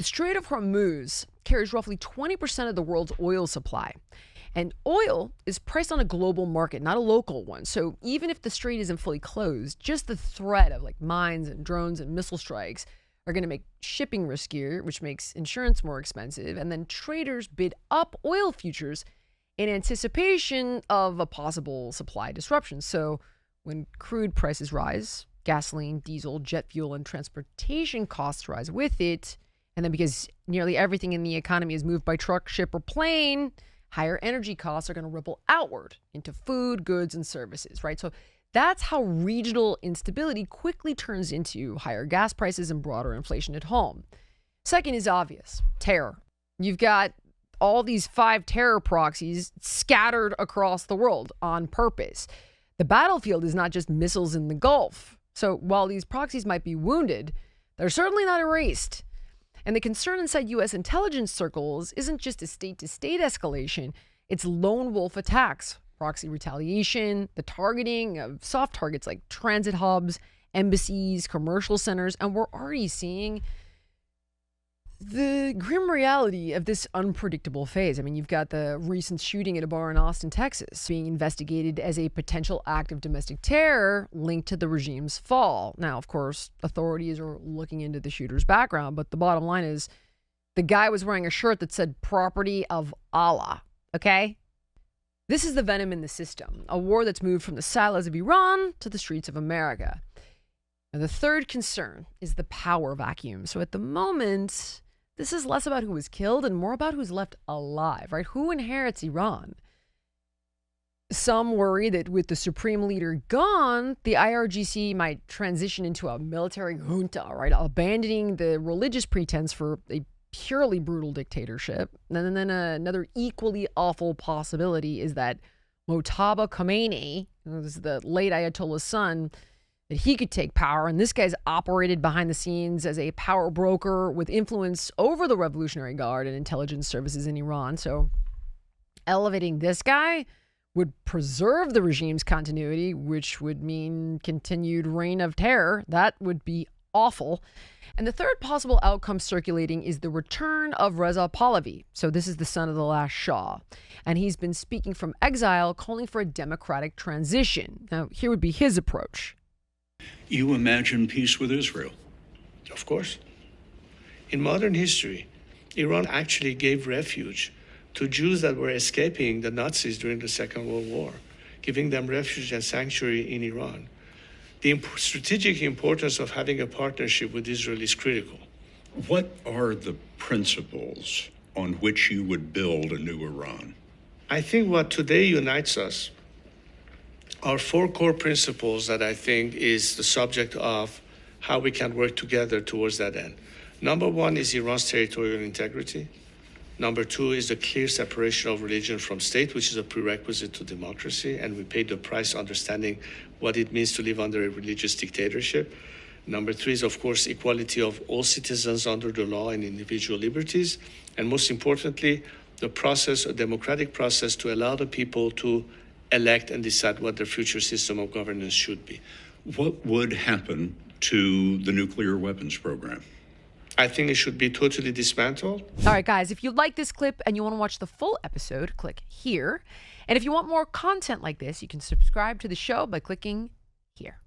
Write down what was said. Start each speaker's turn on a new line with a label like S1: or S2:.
S1: Strait of Hormuz carries roughly 20% of the world's oil supply. And oil is priced on a global market, not a local one. So even if the strait isn't fully closed, just the threat of like mines and drones and missile strikes are going to make shipping riskier, which makes insurance more expensive. And then traders bid up oil futures in anticipation of a possible supply disruption. So when crude prices rise, gasoline, diesel, jet fuel, and transportation costs rise with it. And then because nearly everything in the economy is moved by truck, ship, or plane, higher energy costs are going to ripple outward into food, goods, and services, right? So that's how regional instability quickly turns into higher gas prices and broader inflation at home. Second is obvious, terror. You've got all these 5 terror proxies scattered across the world on purpose. The battlefield is not just missiles in the Gulf. So while these proxies might be wounded, they're certainly not erased. And the concern inside U.S. intelligence circles isn't just a state-to-state escalation, it's lone wolf attacks, proxy retaliation, the targeting of soft targets like transit hubs, embassies, commercial centers, and we're already seeing the grim reality of this unpredictable phase. I mean, you've got the recent shooting at a bar in Austin, Texas, being investigated as a potential act of domestic terror linked to the regime's fall. Now, of course, authorities are looking into the shooter's background, but the bottom line is the guy was wearing a shirt that said property of Allah, okay? This is the venom in the system, a war that's moved from the silos of Iran to the streets of America. And the third concern is the power vacuum. So at the moment, this is less about who was killed and more about who's left alive, right? Who inherits Iran? Some worry that with the supreme leader gone, the IRGC might transition into a military junta, right? Abandoning the religious pretense for a purely brutal dictatorship. And then another equally awful possibility is that Mojtaba Khomeini, this is the late Ayatollah's son, that he could take power. And this guy's operated behind the scenes as a power broker with influence over the Revolutionary Guard and intelligence services in Iran. So elevating this guy would preserve the regime's continuity, which would mean continued reign of terror. That would be awful. And the third possible outcome circulating is the return of Reza Pahlavi. So this is the son of the last Shah. And he's been speaking from exile, calling for a democratic transition. Now, here would be his approach.
S2: You imagine peace with Israel?
S3: Of course. In modern history, Iran actually gave refuge to Jews that were escaping the Nazis during the Second World War, giving them refuge and sanctuary in Iran. The strategic importance of having a partnership with Israel is critical.
S2: What are the principles on which you would build a new Iran?
S3: I think what today unites us are 4 core principles that I think is the subject of how we can work together towards that end. Number 1 is Iran's territorial integrity. Number 2 is the clear separation of religion from state, which is a prerequisite to democracy, and we paid the price understanding what it means to live under a religious dictatorship. Number 3 is, of course, equality of all citizens under the law and individual liberties. And most importantly, the process, a democratic process to allow the people to elect and decide what their future system of governance should be.
S2: What would happen to the nuclear weapons program?
S3: I think it should be totally dismantled.
S1: All right, guys, if you like this clip and you want to watch the full episode, click here. And if you want more content like this, you can subscribe to the show by clicking here.